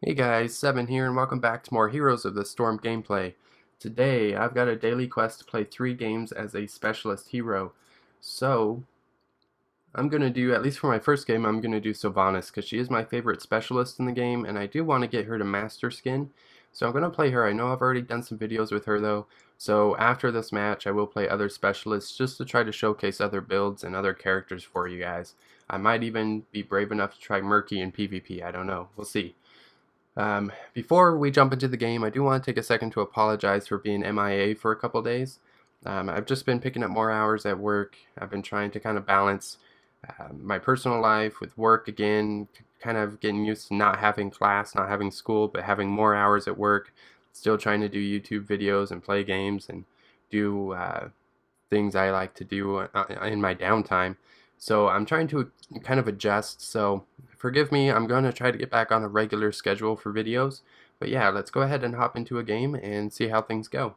Hey guys, Seven here and welcome back to more Heroes of the Storm gameplay. Today I've got a daily quest to play 3 games as a specialist hero. So I'm going to do, at least for my first game, I'm going to do Sylvanas because she is my favorite specialist in the game and I do want to get her to Master Skin. So I'm going to play her. I know I've already done some videos with her though. So after this match I will play other specialists just to try to showcase other builds and other characters for you guys. I might even be brave enough to try Murky in PvP, I don't know. We'll see. Before we jump into the game, I do want to take a second to apologize for being MIA for a couple days. I've just been picking up more hours at work. I've been trying to kind of balance my personal life with work again, kind of getting used to not having class, not having school, but having more hours at work, still trying to do YouTube videos and play games and do things I like to do in my downtime. So I'm trying to kind of adjust, so forgive me, I'm going to try to get back on a regular schedule for videos. But yeah, let's go ahead and hop into a game and see how things go.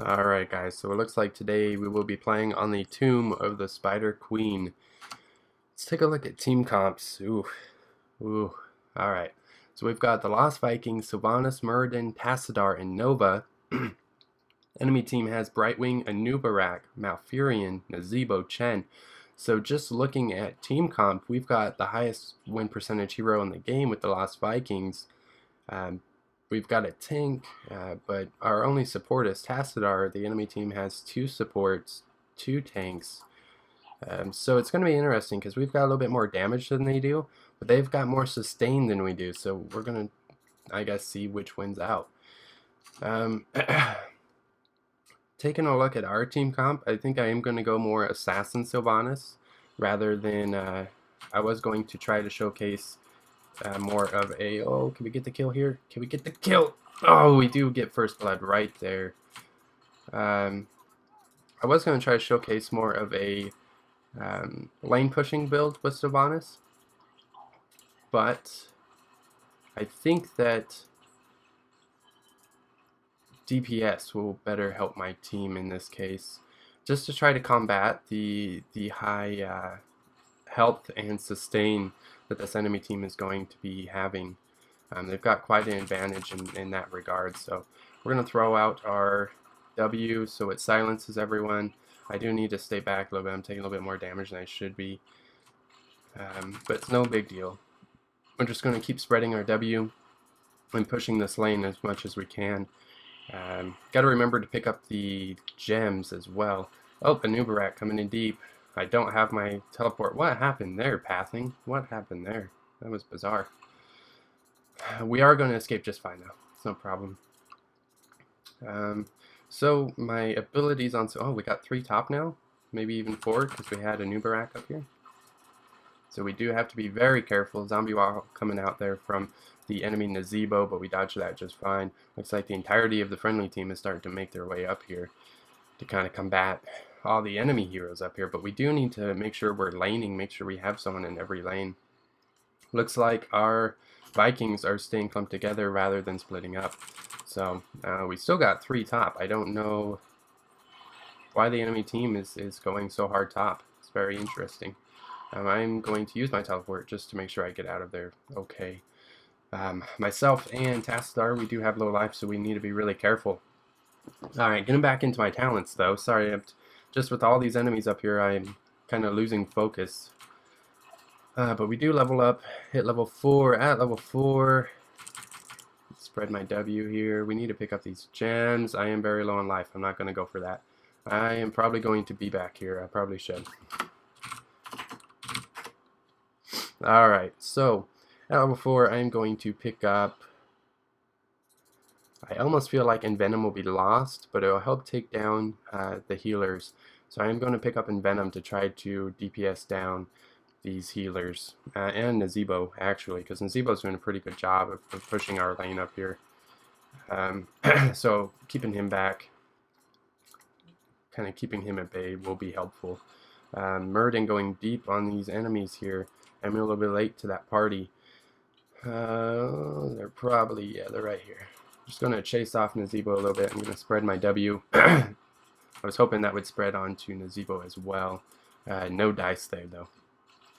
Alright guys, so it looks like today we will be playing on the Tomb of the Spider Queen. Let's take a look at team comps. Ooh. Alright, so we've got the Lost Vikings, Sylvanas, Muradin, Tassadar, and Nova. Enemy team has Brightwing, Anubarak, Malfurion, Nazebo, Chen. So just looking at team comp, we've got the highest win percentage hero in the game with the Lost Vikings. We've got a tank, but our only support is Tassadar. The enemy team has 2 supports, 2 tanks. So it's going to be interesting because we've got a little bit more damage than they do, but they've got more sustain than we do. So we're going to, I guess, see which wins out. Taking a look at our team comp, I think I am going to go more Assassin Sylvanas rather than I was going to try to showcase more of a, oh, can we get the kill here? Can we get the kill? Oh, we do get first blood right there. I was going to try to showcase more of a lane pushing build with Sylvanas, but I think that DPS will better help my team in this case, just to try to combat the high health and sustain that this enemy team is going to be having. They've got quite an advantage in that regard, so we're going to throw out our W so it silences everyone. I do need to stay back a little bit. I'm taking a little bit more damage than I should be, but it's no big deal. We're just going to keep spreading our W and pushing this lane as much as we can. Got to remember to pick up the gems as well. Oh, Anubarak coming in deep. I don't have my teleport. What happened there, pathing? What happened there? That was bizarre. We are going to escape just fine though. It's no problem. So my abilities on... Oh, we got 3 top now. Maybe even 4 because we had Anubarak up here. So we do have to be very careful. Zombie wall coming out there from the enemy Nazebo, but we dodged that just fine. Looks like the entirety of the friendly team is starting to make their way up here to kind of combat all the enemy heroes up here. But we do need to make sure we're laning, make sure we have someone in every lane. Looks like our Vikings are staying clumped together rather than splitting up. So we still got 3 top. I don't know why the enemy team is going so hard top. It's very interesting. I'm going to use my teleport just to make sure I get out of there okay. Myself and Tassadar, we do have low life, so we need to be really careful. Alright, getting back into my talents though. Sorry, just with all these enemies up here, I'm kind of losing focus. But we do level up, hit level 4, at level 4. Spread my W here. We need to pick up these gems. I am very low on life. I'm not going to go for that. I am probably going to be back here. I probably should. Alright, so at level 4, I'm going to pick up... I almost feel like Envenom will be lost, but it will help take down the healers. So I'm going to pick up Envenom to try to DPS down these healers. And Nazebo, actually, because Nazebo's doing a pretty good job of pushing our lane up here. So keeping him back, kind of keeping him at bay will be helpful. Muradin going deep on these enemies here. I'm a little bit late to that party. They're probably, yeah, they're right here. Just going to chase off Nazebo a little bit. I'm going to spread my W. I was hoping that would spread onto Nazebo as well. No dice there, though.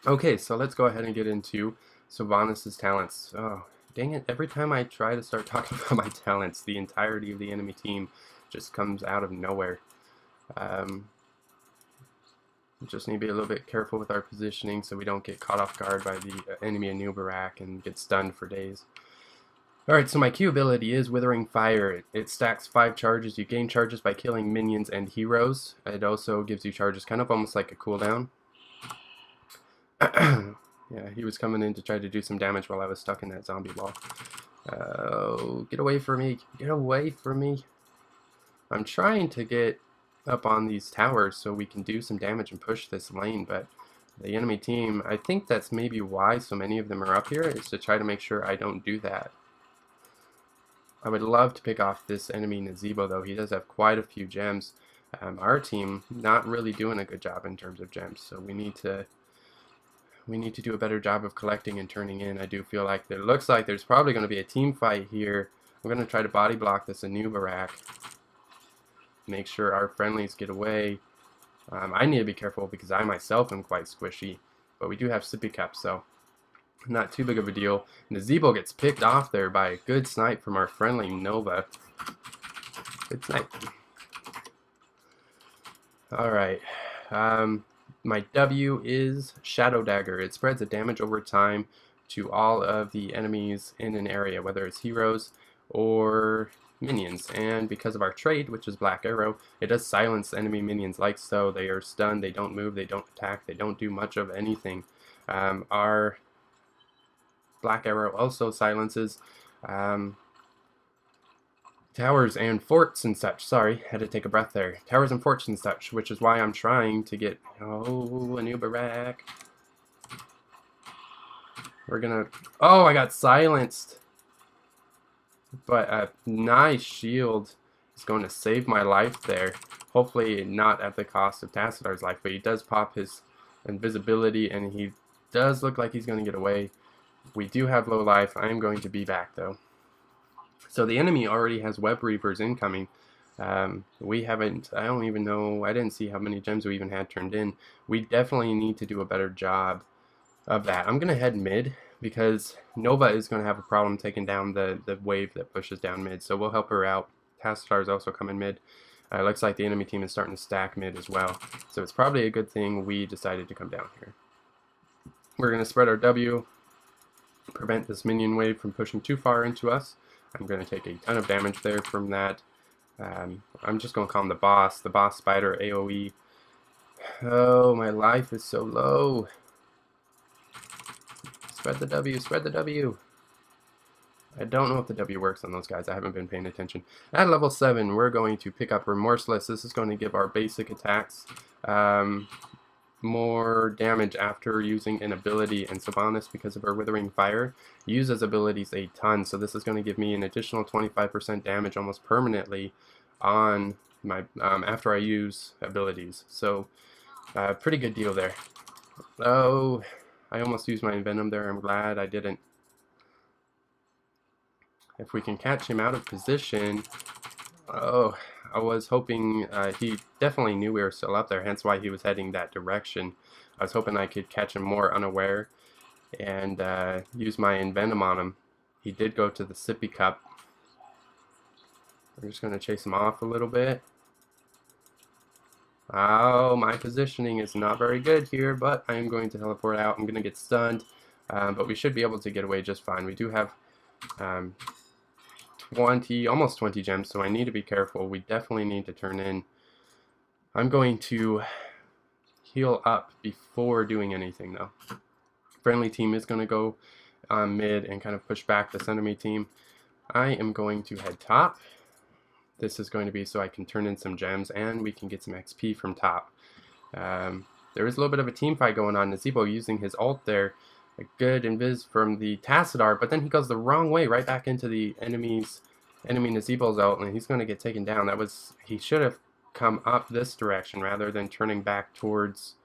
Okay, so let's go ahead and get into Sylvanas' talents. Oh, dang it. Every time I try to start talking about my talents, the entirety of the enemy team just comes out of nowhere. Just need to be a little bit careful with our positioning so we don't get caught off guard by the enemy Anubarak and get stunned for days. Alright, so my Q ability is Withering Fire. It stacks 5 charges. You gain charges by killing minions and heroes. It also gives you charges kind of almost like a cooldown. Yeah, he was coming in to try to do some damage while I was stuck in that zombie wall. Oh, get away from me. Get away from me. I'm trying to get up on these towers so we can do some damage and push this lane, but the enemy team, I think that's maybe why so many of them are up here, is to try to make sure I don't do that. I would love to pick off this enemy Nazebo, though. He does have quite a few gems. Our team not really doing a good job in terms of gems, so we need to do a better job of collecting and turning in. I do feel like it looks like there's probably going to be a team fight here. We're going to try to body block this Anubarak. Make sure our friendlies get away. I need to be careful because I myself am quite squishy, but we do have sippy cups, so not too big of a deal. Nazebo gets picked off there by a good snipe from our friendly Nova. Good snipe. Alright. My W is Shadow Dagger. It spreads the damage over time to all of the enemies in an area, whether it's heroes or minions. And because of our trade, which is Black Arrow, it does silence enemy minions like so. They are stunned, they don't move, they don't attack, they don't do much of anything. Our Black Arrow also silences towers and forts and such. Sorry, had to take a breath there. Towers and forts and such, which is why I'm trying to get... Oh, a new barack. We're gonna... Oh, I got silenced. But a nice shield is going to save my life there. Hopefully not at the cost of Tacitar's life, but he does pop his invisibility, and he does look like he's going to get away. We do have low life. I am going to be back, though. So the enemy already has Web Reavers incoming. We haven't, I don't even know, I didn't see how many gems we even had turned in. We definitely need to do a better job of that. I'm going to head mid because Nova is going to have a problem taking down the wave that pushes down mid. So we'll help her out. Tacitar is also coming mid. Looks like the enemy team is starting to stack mid as well. So it's probably a good thing we decided to come down here. We're going to spread our W, prevent this minion wave from pushing too far into us. I'm going to take a ton of damage there from that. I'm just going to call him the boss spider AoE. Oh, my life is so low. Spread the W, spread the W. I don't know if the W works on those guys. I haven't been paying attention. At level 7, we're going to pick up Remorseless. This is going to give our basic attacks more damage after using an ability, and Sylvanas, because of her Withering Fire, uses abilities a ton, so this is going to give me an additional 25% damage almost permanently on my after I use abilities. So pretty good deal there. Oh, I almost used my Envenom there. I'm glad I didn't. If we can catch him out of position. Oh, I was hoping, he definitely knew we were still up there, hence why he was heading that direction. I was hoping I could catch him more unaware and use my Envenom on him. He did go to the sippy cup. We're just going to chase him off a little bit. Oh, my positioning is not very good here, but I am going to teleport out. I'm going to get stunned, but we should be able to get away just fine. We do have... 20, almost 20 gems, so I need to be careful. We definitely need to turn in. I'm going to heal up before doing anything, though. Friendly team is going to go mid and kind of push back this enemy team. I am going to head top. This is going to be so I can turn in some gems and we can get some XP from top. There is a little bit of a team fight going on. Nazebo using his ult there. A good invis from the Tacitar, but then he goes the wrong way, right back into the enemy Nazebo's ult, and he's going to get taken down. He should have come up this direction rather than turning back towards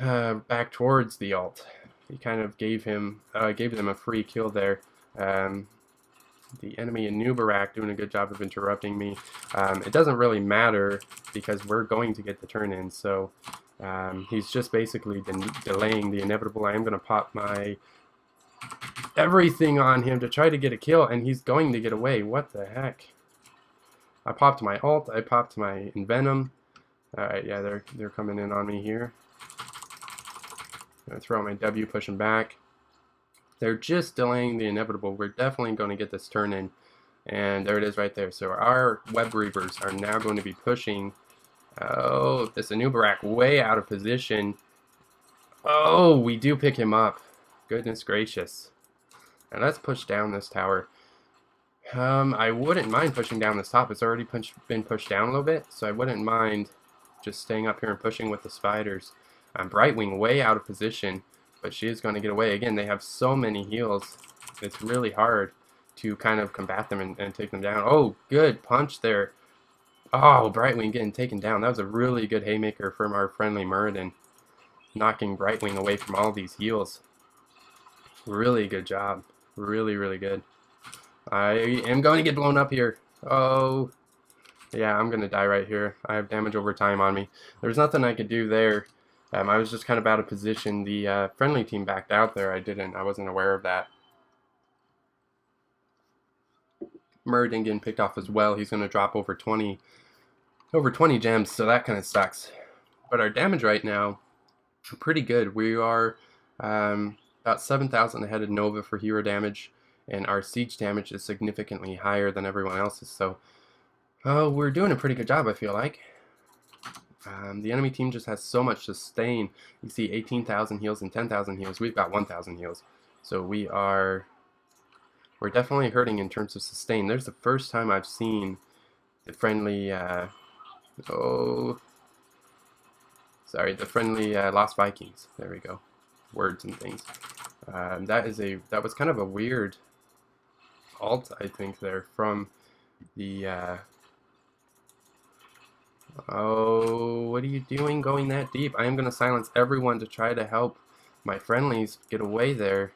the ult. He kind of gave them a free kill there. The enemy Anubarak doing a good job of interrupting me. It doesn't really matter because we're going to get the turn in, so He's just basically delaying the inevitable. I am going to pop my everything on him to try to get a kill, and he's going to get away. What the heck? I popped my ult. I popped my Envenom. Alright, yeah, they're coming in on me here. I'm going to throw my W, push him back. They're just delaying the inevitable. We're definitely going to get this turn in. And there it is right there. So our Web Reavers are now going to be pushing. Oh, this Anubarak way out of position. Oh, we do pick him up. Goodness gracious. And let's push down this tower. I wouldn't mind pushing down this top. It's already been pushed down a little bit, so I wouldn't mind just staying up here and pushing with the spiders. Brightwing way out of position, but she is going to get away. Again, they have so many heals. It's really hard to kind of combat them and take them down. Oh, good punch there. Oh, Brightwing getting taken down. That was a really good haymaker from our friendly Muradin, knocking Brightwing away from all these heals. Really good job. Really, really good. I am going to get blown up here. Oh, yeah, I'm going to die right here. I have damage over time on me. There's nothing I could do there. I was just kind of out of position. The friendly team backed out there. I wasn't aware of that. Muradin getting picked off as well. He's going to drop over 20 gems, so that kind of sucks. But our damage right now, pretty good. We are about 7,000 ahead of Nova for hero damage, and our siege damage is significantly higher than everyone else's. So we're doing a pretty good job, I feel like. The enemy team just has so much sustain. You see 18,000 heals and 10,000 heals. We've got 1,000 heals. So we're definitely hurting in terms of sustain. There's the first time I've seen the friendly, the friendly Lost Vikings. There we go. Words and things. That was kind of a weird ult, I think, there from the, oh, what are you doing going that deep? I am going to silence everyone to try to help my friendlies get away there.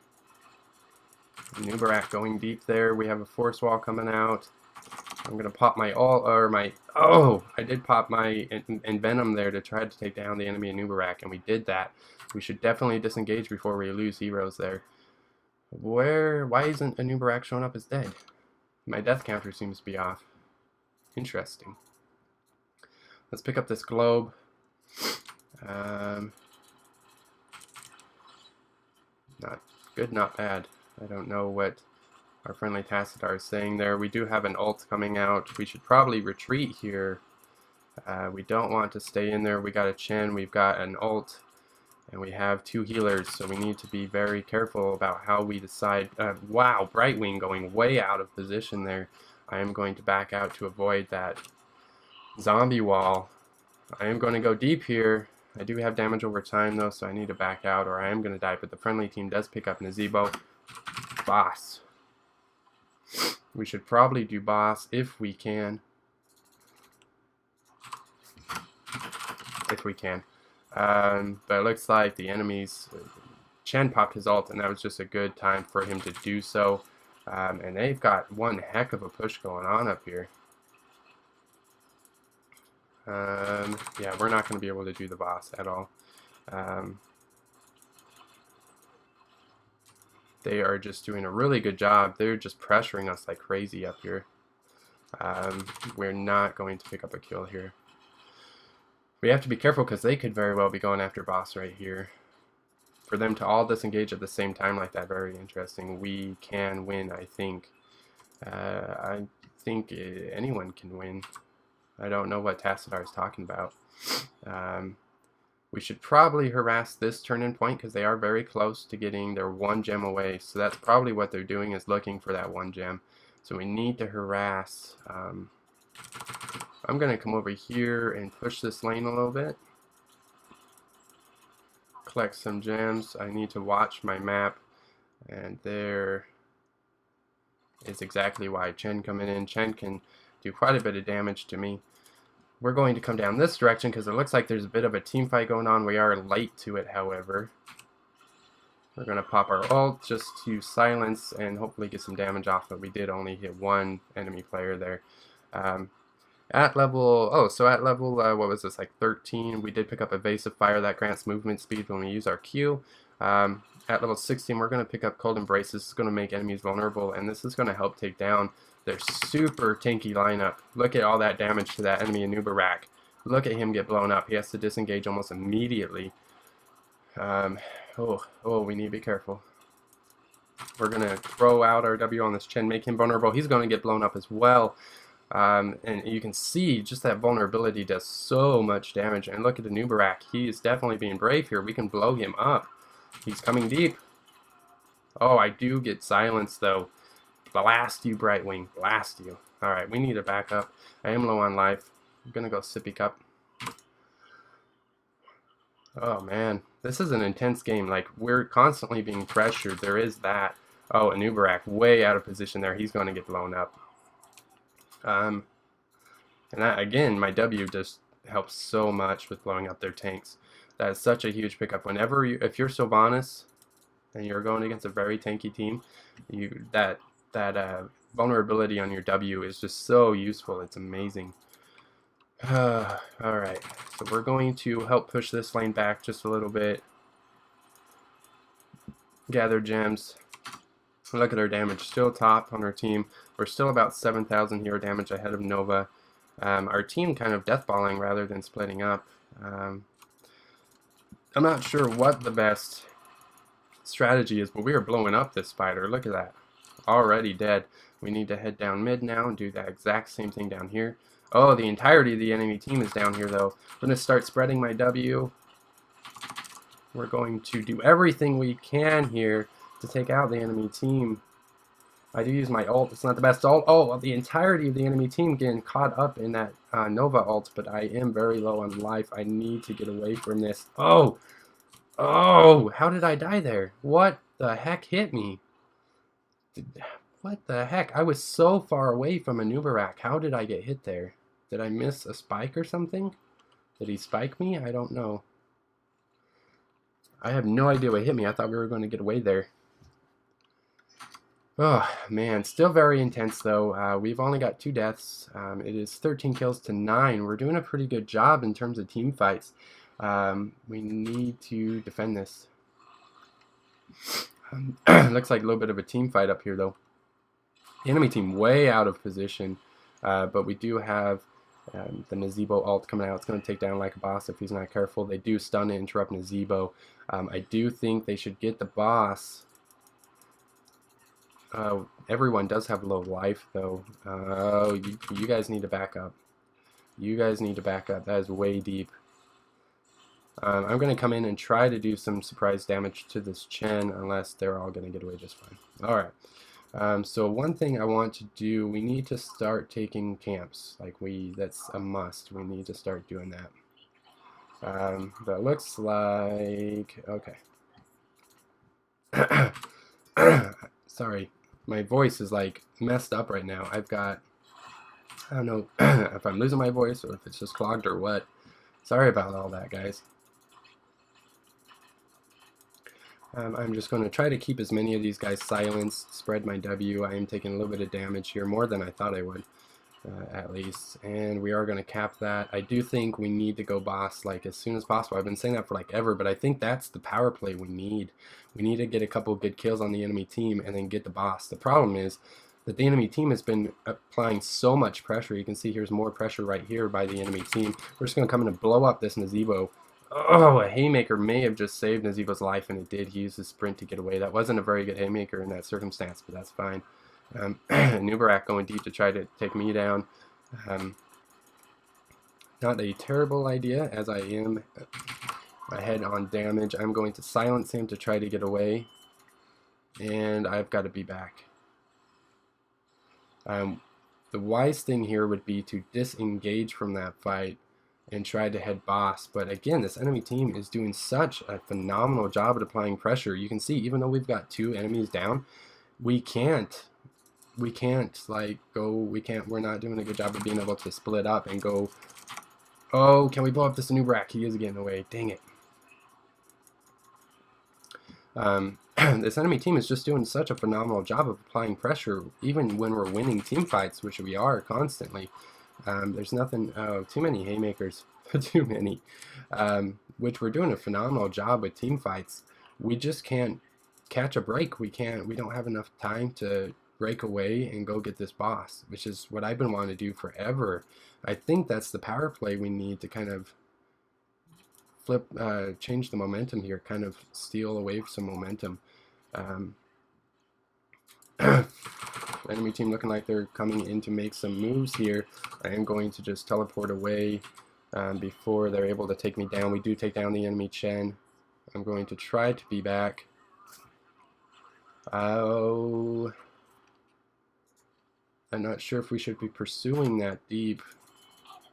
Nubarak going deep there. We have a force wall coming out. I'm going to pop my I did pop my Envenom there to try to take down the enemy Nubarak, and we did that. We should definitely disengage before we lose heroes there. Why isn't Nubarak showing up as dead? My death counter seems to be off. Interesting. Let's pick up this globe. Not good, not bad. I don't know what our friendly Tassadar is saying there. We do have an ult coming out. We should probably retreat here. We don't want to stay in there. We got a Chen, we've got an ult, and we have 2 healers, so we need to be very careful about how we decide. Wow, Brightwing going way out of position there. I am going to back out to avoid that zombie wall. I am going to go deep here. I do have damage over time though, so I need to back out or I am going to die, but the friendly team does pick up Nazebo. Boss. We should probably do boss if we can. If we can. But it looks like the enemy's Chen popped his ult, and that was just a good time for him to do so. And they've got one heck of a push going on up here. Yeah, we're not going to be able to do the boss at all. They are just doing a really good job. They're just pressuring us like crazy up here. We're not going to pick up a kill here. We have to be careful because they could very well be going after boss right here. For them to all disengage at the same time like that, very interesting. We can win, I think. I think anyone can win. I don't know what Tassadar is talking about. We should probably harass this turn-in point because they are very close to getting their 1 gem away. So that's probably what they're doing, is looking for that 1 gem. So we need to harass. I'm going to come over here and push this lane a little bit. Collect some gems. I need to watch my map. And there is exactly why Chen coming in. Chen can do quite a bit of damage to me. We're going to come down this direction because it looks like there's a bit of a team fight going on. We are late to it, however. We're going to pop our ult just to silence and hopefully get some damage off, but we did only hit 1 enemy player there. At level, oh, so at level, what was this, like 13, we did pick up Evasive Fire that grants movement speed when we use our Q. At level 16, we're going to pick up Cold Embrace. This is going to make enemies vulnerable, and this is going to help take down their super tanky lineup. Look at all that damage to that enemy Anubarak. Look at him get blown up. He has to disengage almost immediately. We need to be careful. We're going to throw out our W on this Chen, make him vulnerable. He's going to get blown up as well. And you can see just that vulnerability does so much damage. And look at the Anubarak. He is definitely being brave here. We can blow him up. He's coming deep. Oh, I do get silenced though. Blast you, Brightwing. Blast you. Alright, we need a backup. I am low on life. I'm gonna go Sippy Cup. Oh man, this is an intense game. Like, we're constantly being pressured. There is that. Oh, Anubarak way out of position there. He's going to get blown up. And that, again, my W just helps so much with blowing up their tanks. That is such a huge pickup. Whenever if you're Sylvanas and you're going against a very tanky team, that vulnerability on your W is just so useful. It's amazing. Alright, so we're going to help push this lane back just a little bit. Gather gems. Look at our damage, still top on our team. We're still about 7,000 hero damage ahead of Nova. Our team kind of deathballing rather than splitting up. I'm not sure what the best strategy is, but we are blowing up this spider. Look at that. Already dead. We need to head down mid now and do that exact same thing down here. Oh, the entirety of the enemy team is down here, though. I'm going to start spreading my W. We're going to do everything we can here to take out the enemy team. I do use my ult. It's not the best ult. Oh, well, the entirety of the enemy team getting caught up in that Nova ult, but I am very low on life. I need to get away from this. Oh! Oh! How did I die there? What the heck hit me? What the heck? I was so far away from Anubarak. How did I get hit there? Did I miss a spike or something? Did he spike me? I don't know. I have no idea what hit me. I thought we were going to get away there. Oh, man. Still very intense, though. We've only got 2 deaths. It is 13 kills to 9. We're doing a pretty good job in terms of team fights. We need to defend this. Looks like a little bit of a team fight up here, though. The enemy team way out of position. But we do have the Nazebo ult coming out. It's going to take down like a boss if he's not careful. They do stun and interrupt Nazebo. I do think they should get the boss. Everyone does have low life, though. You guys need to back up. You guys need to back up. That is way deep. I'm going to come in and try to do some surprise damage to this Chen, unless they're all going to get away just fine. Alright. So one thing I want to do, we need to start taking camps. That's a must. We need to start doing that. That looks like, okay. Sorry, my voice is like messed up right now. I've got, I don't know if I'm losing my voice or if it's just clogged or what. Sorry about all that, guys. I'm just going to try to keep as many of these guys silenced, spread my W. I am taking a little bit of damage here, more than I thought I would, at least. And we are going to cap that. I do think we need to go boss like as soon as possible. I've been saying that for like ever, but I think that's the power play we need. We need to get a couple good kills on the enemy team and then get the boss. The problem is that the enemy team has been applying so much pressure. You can see here's more pressure right here by the enemy team. We're just going to come in and blow up this Nazebo. Oh, a haymaker may have just saved Nazebo's life, and it did. He used his sprint to get away. That wasn't a very good haymaker in that circumstance, but that's fine. Nubarak going deep to try to take me down. Not a terrible idea, as I am ahead on damage. I'm going to silence him to try to get away, and I've got to be back. The wise thing here would be to disengage from that fight and try to head boss. But again, this enemy team is doing such a phenomenal job at applying pressure. You can see, even though we've got 2 enemies down, we're not doing a good job of being able to split up and go, oh, can we blow up this Anubarak? He is getting away. Dang it. This enemy team is just doing such a phenomenal job of applying pressure, even when we're winning team fights, which we are constantly. There's nothing, oh, too many haymakers, too many, which we're doing a phenomenal job with team fights. We just can't catch a break. We don't have enough time to break away and go get this boss, which is what I've been wanting to do forever. I think that's the power play we need to kind of change the momentum here, kind of steal away some momentum. Um, enemy team looking like they're coming in to make some moves here. I am going to just teleport away before they're able to take me down. We do take down the enemy Chen. I'm going to try to be back. Oh, I'm not sure if we should be pursuing that deep.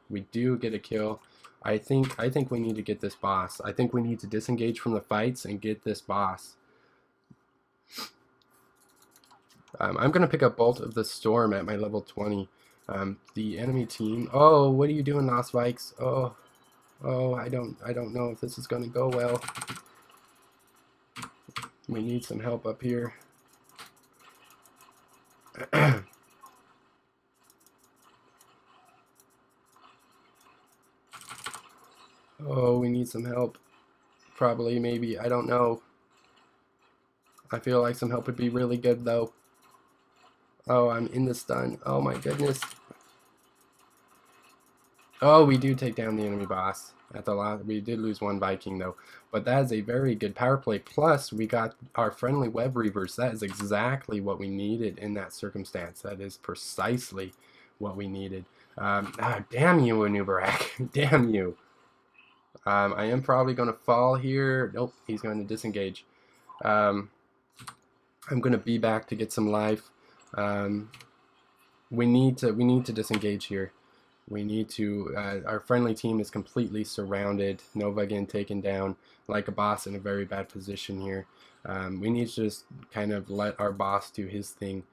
We do get a kill. I think we need to get this boss. I think we need to disengage from the fights and get this boss. I'm going to pick up Bolt of the Storm at my level 20. The enemy team. Oh, what are you doing, Lost Vikes? Oh, I don't know if this is going to go well. We need some help up here. Oh, we need some help. Probably, maybe, I don't know. I feel like some help would be really good, though. Oh, I'm in the stun. Oh my goodness. Oh, we do take down the enemy boss. At the last, we did lose one Viking though, but that is a very good power play. Plus, we got our friendly web reavers. That is exactly what we needed in that circumstance. That is precisely what we needed. Damn you, Anubarak. Damn you. I am probably going to fall here. Nope, he's going to disengage. I'm going to be back to get some life. We need to disengage here. We need to, our friendly team is completely surrounded. Nova again taken down like a boss in a very bad position here. We need to just kind of let our boss do his thing.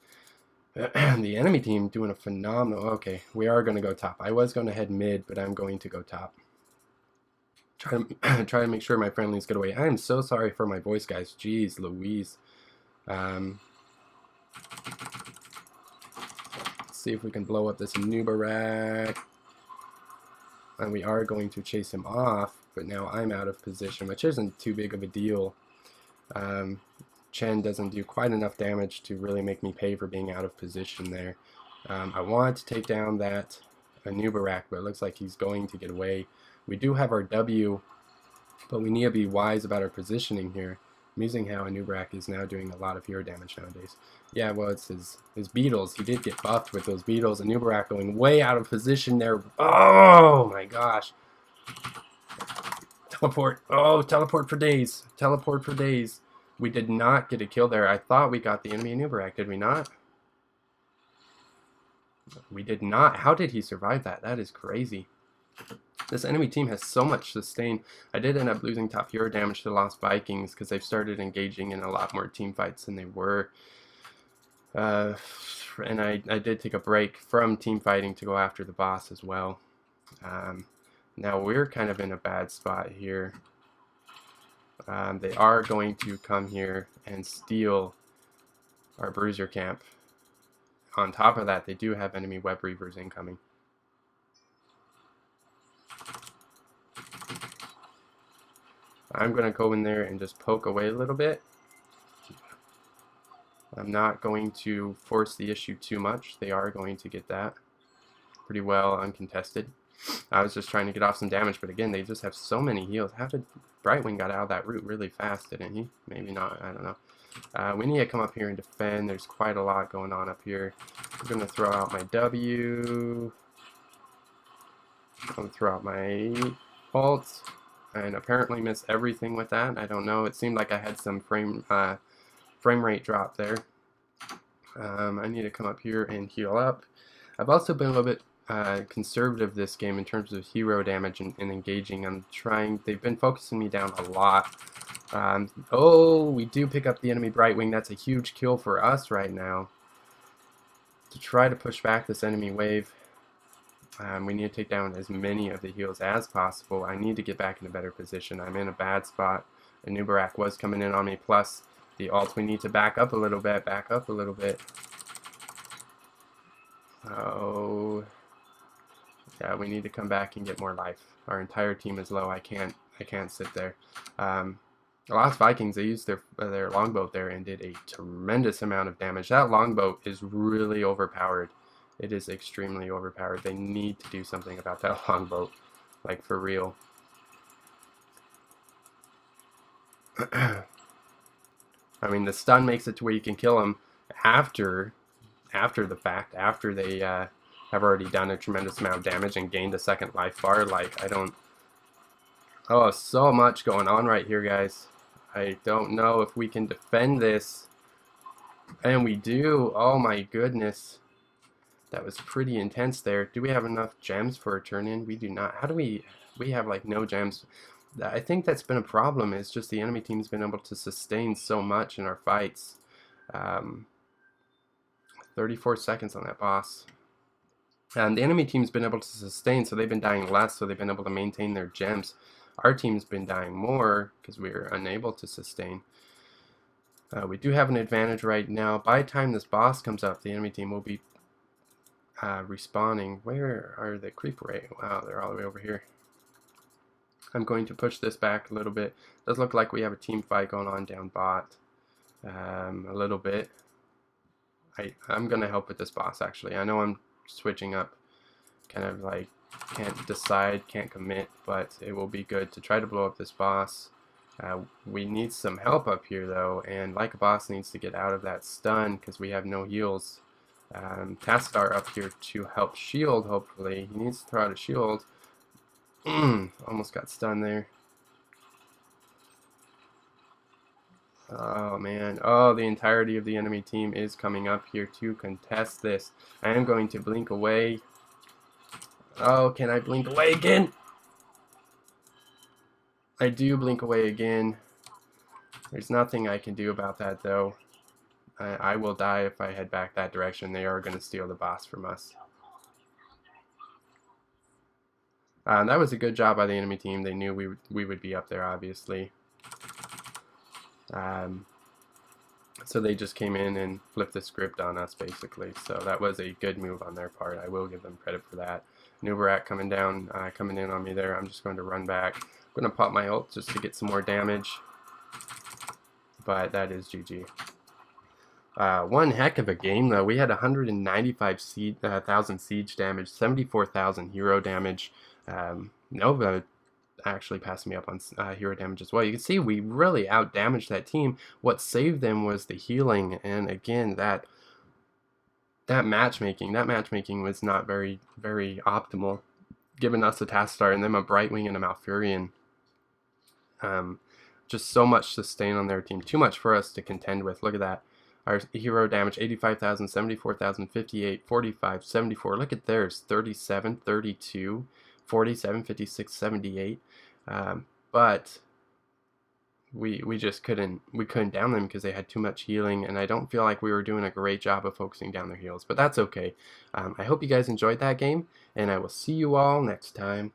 The enemy team doing a phenomenal, okay, we are going to go top. I was going to head mid, but I'm going to go top. Try to make sure my friendlies get away. I am so sorry for my voice, guys. Jeez Louise. See if we can blow up this Nubarak. And we are going to chase him off, but now I'm out of position, which isn't too big of a deal. Chen doesn't do quite enough damage to really make me pay for being out of position there. I want to take down that Nubarak, but it looks like he's going to get away. We do have our W, but we need to be wise about our positioning here. I'm using how Anubarak is now doing a lot of hero damage nowadays. Yeah, well, it's his beetles. He did get buffed with those beetles. Anubarak going way out of position there. Oh my gosh. Teleport. Oh, teleport for days. Teleport for days. We did not get a kill there. I thought we got the enemy Anubarak. Did we not? We did not. How did he survive that? That is crazy. This enemy team has so much sustain. I did end up losing top hero damage to the Lost Vikings because they've started engaging in a lot more team fights than they were. And I did take a break from team fighting to go after the boss as well. Now we're kind of in a bad spot here. They are going to come here and steal our bruiser camp. On top of that, they do have enemy web reavers incoming. I'm going to go in there and just poke away a little bit. I'm not going to force the issue too much. They are going to get that pretty well uncontested. I was just trying to get off some damage, but again, they just have so many heals. How did Brightwing got out of that route really fast, didn't he? Maybe not, I don't know. We need to come up here and defend. There's quite a lot going on up here. I'm going to throw out my W. I'm going to throw out my ult. And apparently miss everything with that. I don't know. It seemed like I had some frame rate drop there. I need to come up here and heal up. I've also been a little bit conservative this game in terms of hero damage and engaging. They've been focusing me down a lot. Oh, we do pick up the enemy Brightwing. That's a huge kill for us right now. To try to push back this enemy wave. We need to take down as many of the heals as possible. I need to get back in a better position. I'm in a bad spot. Anubarak was coming in on me, plus the ult. We need to back up a little bit, Oh. Yeah, we need to come back and get more life. Our entire team is low. I can't sit there. The last Vikings, they used their longboat there and did a tremendous amount of damage. That longboat is really overpowered. It is extremely overpowered. They need to do something about that longboat, like for real. I mean, the stun makes it to where you can kill them after the fact, after they have already done a tremendous amount of damage and gained a second life bar. Like, I don't... Oh, so much going on right here, guys. I don't know if we can defend this. And we do. Oh my goodness. That was pretty intense there. Do we have enough gems for a turn-in? We do not. How do we... We have, like, no gems. I think that's been a problem. It's just the enemy team's been able to sustain so much in our fights. 34 seconds on that boss. And the enemy team's been able to sustain, so they've been dying less, so they've been able to maintain their gems. Our team's been dying more because we were unable to sustain. We do have an advantage right now. By the time this boss comes up, the enemy team will be respawning. Where are the creeper rate? Wow, they're all the way over here. I'm going to push this back a little bit. It does look like we have a team fight going on down bot. A little bit. I'm going to help with this boss, actually. I know I'm switching up, kind of like can't decide, can't commit, but it will be good to try to blow up this boss. We need some help up here, though, and like a boss needs to get out of that stun because we have no heals. Tastar up here to help shield, hopefully. He needs to throw out a shield. Almost got stunned there. Oh man, oh, the entirety of the enemy team is coming up here to contest this. I am going to blink away. Oh, can I blink away again? I do blink away again. There's nothing I can do about that, though. I will die if I head back that direction. They are going to steal the boss from us. That was a good job by the enemy team. They knew we would be up there, obviously. So they just came in and flipped the script on us, basically. So that was a good move on their part. I will give them credit for that. Nubarak coming down, coming in on me there. I'm just going to run back. I'm going to pop my ult just to get some more damage. But that is GG. One heck of a game, though. We had 195,000 siege damage, 74,000 hero damage. Nova actually passed me up on hero damage as well. You can see we really out-damaged that team. What saved them was the healing, and again, that matchmaking was not very optimal, giving us a Tastar and them a Brightwing and a Malfurion. Just so much sustain on their team, too much for us to contend with. Look at that. Our hero damage, 85,000, 74,000, 58, 45, 74. Look at theirs, 37, 32, 47, 56, 78. But we just couldn't down them because they had too much healing, and I don't feel like we were doing a great job of focusing down their heals. But that's okay. I hope you guys enjoyed that game, and I will see you all next time.